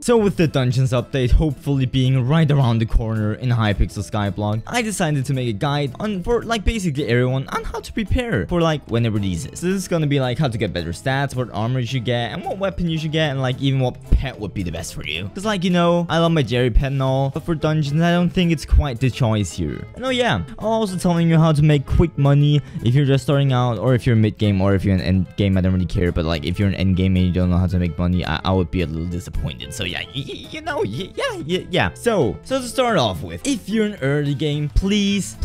So with the dungeons update hopefully being right around the corner in hypixel skyblock, I decided to make a guide for like basically everyone on how to prepare for like when it releases. So this is gonna be like how to get better stats, what armor you should get, and what weapon you should get, and like even what pet would be the best for you. Because like, you know, I love my Jerry pet and all, but for dungeons I don't think it's quite the choice here. And oh yeah, I'm also telling you how to make quick money if you're just starting out, or if you're mid-game, or if you're in endgame. I don't really care, but like if you're in endgame and you don't know how to make money, I would be a little disappointed. So yeah, you know, yeah. So to start off with, if you're in early game, please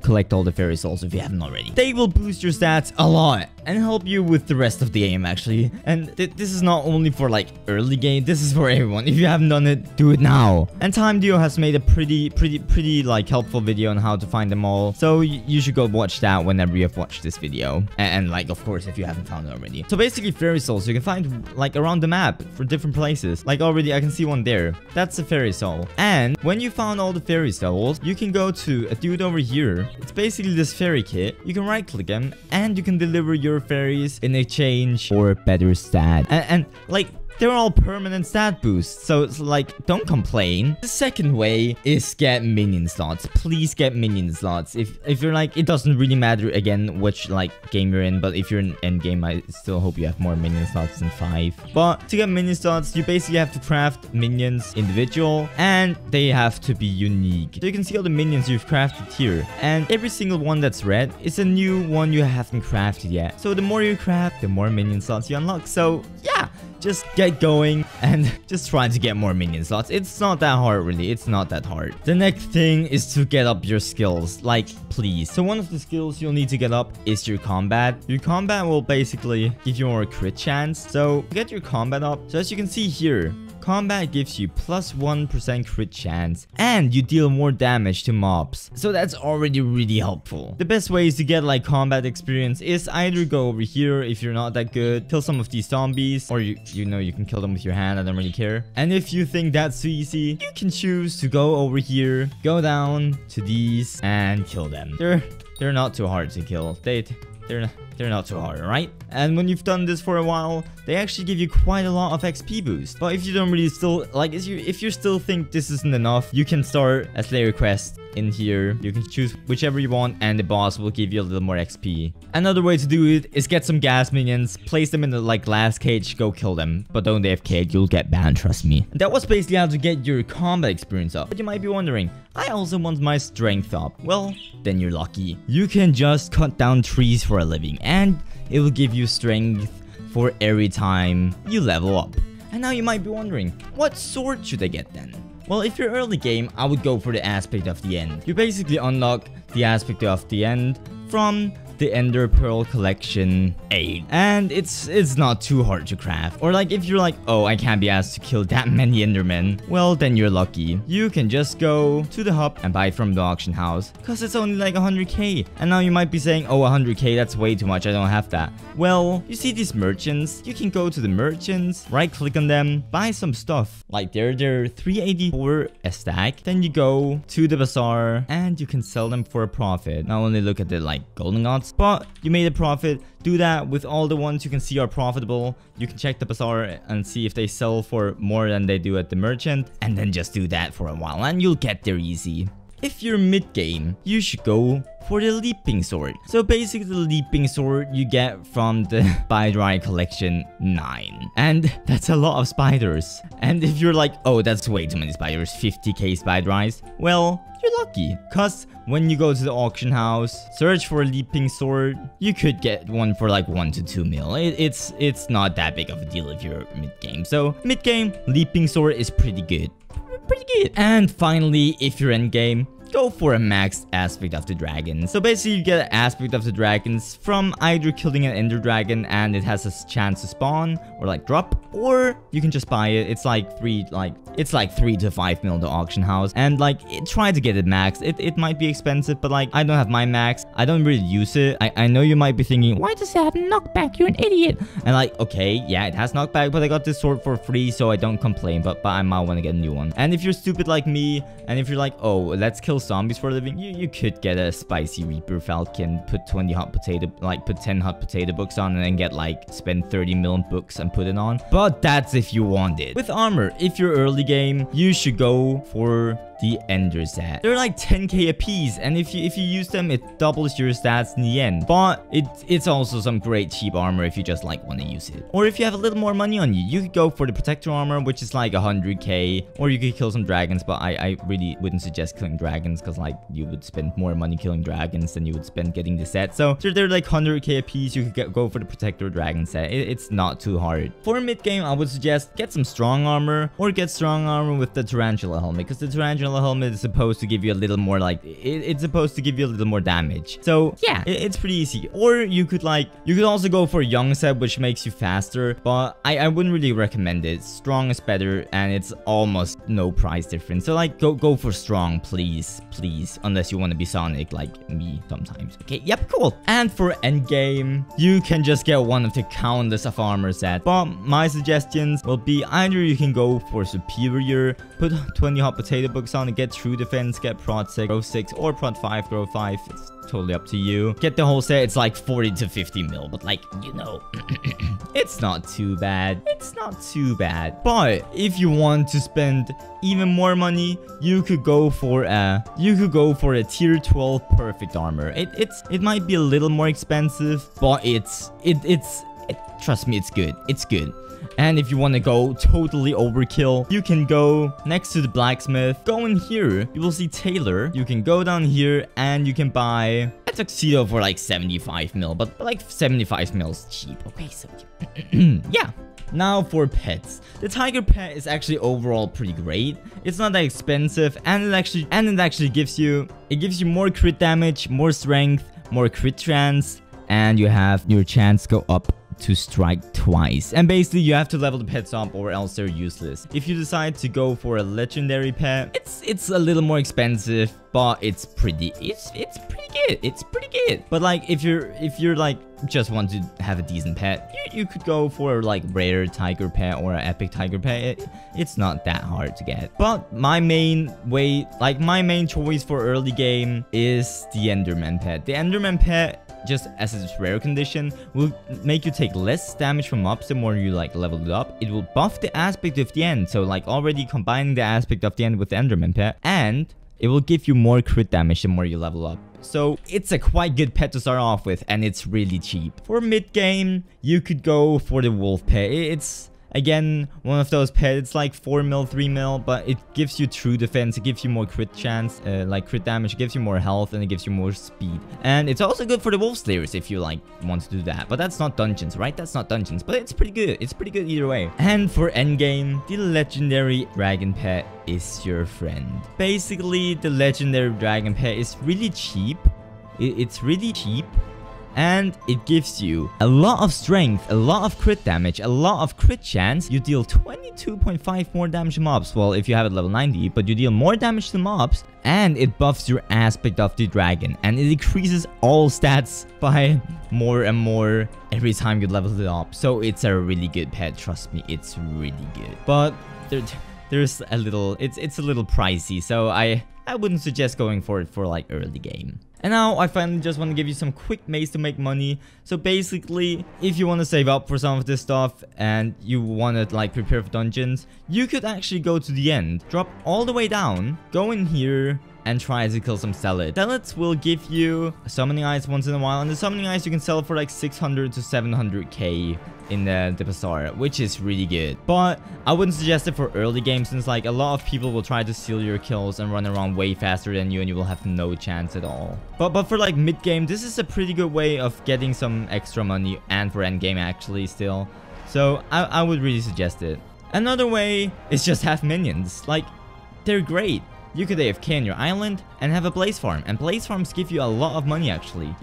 collect all the fairy souls if you haven't already. They will boost your stats a lot and help you with the rest of the game actually. And this is not only for like early game, this is for everyone. If you haven't done it, do it now. And Time Dio has made a pretty like helpful video on how to find them all, so you should go watch that whenever you have watched this video. And like, of course, if you haven't found it already. So basically fairy souls you can find like around the map for different places. Like already I can see one there. That's a fairy soul. And when you found all the fairy souls, you can go to a dude over here. It's basically this fairy kit. You can right click him and you can deliver your fairies in exchange for better stat. And like, they're all permanent stat boosts, so it's like, don't complain. The second way is get minion slots. Please get minion slots. If you're like, it doesn't really matter again which like game you're in, but if you're in endgame, I still hope you have more minion slots than 5. But to get minion slots, you basically have to craft minions individual, and they have to be unique. So you can see all the minions you've crafted here, and every single one that's red is a new one you haven't crafted yet. So the more you craft, the more minion slots you unlock. So yeah, just get going and just try to get more minion slots. It's not that hard, really. It's not that hard. The next thing is to get up your skills, like, please. So one of the skills you'll need to get up is your combat. Your combat will basically give you more crit chance. So get your combat up. So as you can see here, combat gives you +1% crit chance, and you deal more damage to mobs. So that's already really helpful. The best ways to get like combat experience is either go over here if you're not that good, kill some of these zombies, or you know, you can kill them with your hand. I don't really care. And if you think that's too easy, you can choose to go over here, go down to these, and kill them. They're not too hard to kill. They're not too hard, right? And when you've done this for a while, they actually give you quite a lot of XP boost. But if you don't really still like, if you still think this isn't enough, you can start a Slayer quest in here. You can choose whichever you want, and the boss will give you a little more XP. Another way to do it is get some gas minions, place them in the like glass cage, go kill them. But don't AFK, you'll get banned, trust me. And that was basically how to get your combat experience up. But you might be wondering, I also want my strength up. Well, then you're lucky. You can just cut down trees for a living, and it will give you strength for every time you level up. And now you might be wondering, what sword should I get then? Well, if you're early game, I would go for the aspect of the end. You basically unlock the aspect of the end from the Ender Pearl Collection 8. And it's not too hard to craft. Or like if you're like, oh, I can't be asked to kill that many Endermen, well, then you're lucky. You can just go to the hub and buy it from the auction house, because it's only like 100k. And now you might be saying, oh, 100k, that's way too much, I don't have that. Well, you see these merchants, you can go to the merchants, right click on them, buy some stuff. Like they're 384 a stack. Then you go to the bazaar and you can sell them for a profit. Not only look at the like golden odds, but you made a profit. Do that with all the ones you can see are profitable. You can check the bazaar and see if they sell for more than they do at the merchant, and then just do that for a while and you'll get there easy. If you're mid-game, you should go for the leaping sword. So basically the leaping sword you get from the Spider Collection 9. And that's a lot of spiders. And if you're like, oh, that's way too many spiders, 50k spider eyes, well, you're lucky, cause when you go to the auction house, search for a leaping sword, you could get one for like 1 to 2 mil. It's not that big of a deal if you're mid-game. So mid-game, leaping sword is pretty good. And finally, if you're in game, go for a maxed aspect of the dragon. So basically you get an aspect of the dragons from either killing an ender dragon and it has a chance to spawn or like drop, or you can just buy it. It's like 3 to 5 mil the auction house, and like try to get it maxed. It might be expensive, but like I don't have my max. I don't really use it. I know you might be thinking, why does it have knockback? You're an idiot. And like, okay, yeah, it has knockback, but I got this sword for free, so I don't complain. But I might want to get a new one. And if you're stupid like me, and if you're like, oh, let's kill kill zombies for a living, you could get a spicy Reaper Falcon, put 10 hot potato books on, and then get like spend 30 million books and put it on. But that's if you want it. With armor, if you're early game, you should go for the Ender set. They're like 10k a piece, and if you use them, it doubles your stats in the end. But it's also some great cheap armor if you just like want to use it. Or if you have a little more money on you, you could go for the protector armor, which is like 100k, or you could kill some dragons. But I really wouldn't suggest killing dragons, because like you would spend more money killing dragons than you would spend getting the set. So they're like 100k a piece. You could go for the protector dragon set. It's not too hard. For mid game, I would suggest get some strong armor, or get strong armor with the tarantula helmet, because the tarantula helmet is supposed to give you a little more like it's supposed to give you a little more damage. So yeah, it's pretty easy. Or you could also go for young set, which makes you faster, but I wouldn't really recommend it. Strong is better, and it's almost no price difference. So like go for strong, please, unless you want to be Sonic like me sometimes. Okay, yep, cool. And for endgame, you can just get one of the countless of armor sets, but my suggestions will be either you can go for superior, put 20 hot potato books on and get true defense, get prot 6, grow 6, or prot 5, grow 5. It's totally up to you. Get the whole set. It's like 40 to 50 mil, but like, you know, it's not too bad. It's not too bad. But if you want to spend even more money, you could go for a tier 12 perfect armor. It might be a little more expensive, but trust me, it's good. It's good. And if you want to go totally overkill, you can go next to the blacksmith. Go in here, you will see Taylor. You can go down here and you can buy a tuxedo for like 75 mil, but like 75 mil is cheap. Okay, so yeah. Now for pets. The tiger pet is actually overall pretty great. It's not that expensive, and it actually gives you more crit damage, more strength, more crit chance, and you have your chance go up to strike twice. And basically you have to level the pets up or else they're useless. If you decide to go for a legendary pet, it's a little more expensive, but it's pretty good. It's pretty good. But like if you're like just want to have a decent pet, you could go for like rare tiger pet or an epic tiger pet. It's not that hard to get. But my main choice for early game is the Enderman pet. The Enderman pet, just as its rare condition, will make you take less damage from mobs the more you like level it up. It will buff the aspect of the end, so like already combining the aspect of the end with the Enderman pet, and it will give you more crit damage the more you level up. So it's a quite good pet to start off with, and it's really cheap. For mid game, you could go for the wolf pet. It's again one of those pets. It's like 4 mil, 3 mil, but it gives you true defense, it gives you more crit chance, like crit damage, it gives you more health, and it gives you more speed. And it's also good for the wolf slayers if you like want to do that, but that's not dungeons, right? That's not dungeons, but it's pretty good. It's pretty good either way. And for endgame, the legendary dragon pet is your friend. Basically, the legendary dragon pet is really cheap. It's really cheap, and it gives you a lot of strength, a lot of crit damage, a lot of crit chance. You deal 22.5 more damage to mobs. Well, if you have it level 90, but you deal more damage to mobs, and it buffs your aspect of the dragon, and it increases all stats by more and more every time you level it up. So it's a really good pet. Trust me, it's really good. But there's a little, it's a little pricey, so I wouldn't suggest going for it for like early game. And now I finally just want to give you some quick ways to make money. So basically, if you want to save up for some of this stuff and you want to like prepare for dungeons, you could actually go to the end, drop all the way down, go in here, and try to kill some zealots. Zealots will give you summoning eyes once in a while, and the summoning eyes you can sell for like 600 to 700k in the bazaar, which is really good. But I wouldn't suggest it for early game, since like a lot of people will try to steal your kills and run around way faster than you, and you will have no chance at all. But for like mid game, this is a pretty good way of getting some extra money, and for end game actually still. So I would really suggest it. Another way is just have minions. Like, they're great. You could AFK on your island and have a blaze farm, and blaze farms give you a lot of money actually.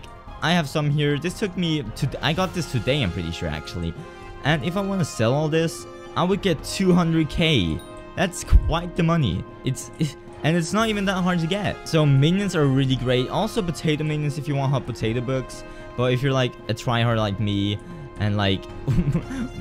I have some here. This took me to, I got this today, I'm pretty sure actually. And if I want to sell all this, I would get 200k. That's quite the money. And it's not even that hard to get. So minions are really great. Also potato minions if you want hot potato books. But if you're like a tryhard like me, and like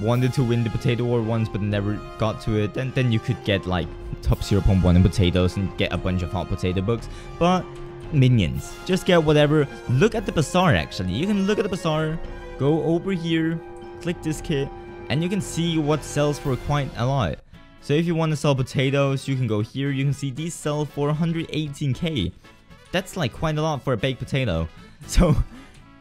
wanted to win the potato war once but never got to it, then you could get like top 0.1 in potatoes and get a bunch of hot potato books. But minions, just get whatever. Look at the bazaar. Actually, you can look at the bazaar, go over here, click this kit, and you can see what sells for quite a lot. So if you want to sell potatoes, you can go here. You can see these sell for 118k. That's like quite a lot for a baked potato. So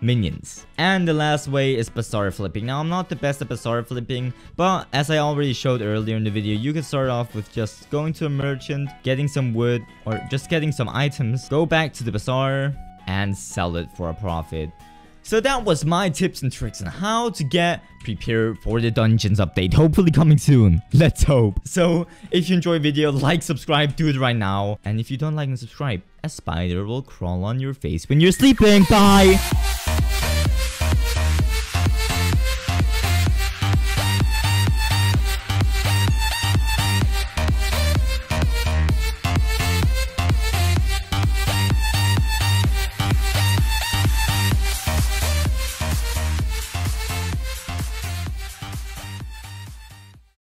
minions. And the last way is bazaar flipping. Now, I'm not the best at bazaar flipping, but as I already showed earlier in the video, you can start off with just going to a merchant, getting some wood, or just getting some items, go back to the bazaar, and sell it for a profit. So that was my tips and tricks on how to get prepared for the dungeons update, hopefully coming soon. Let's hope. So if you enjoyed the video, like, subscribe, do it right now. And if you don't like and subscribe, a spider will crawl on your face when you're sleeping. Bye!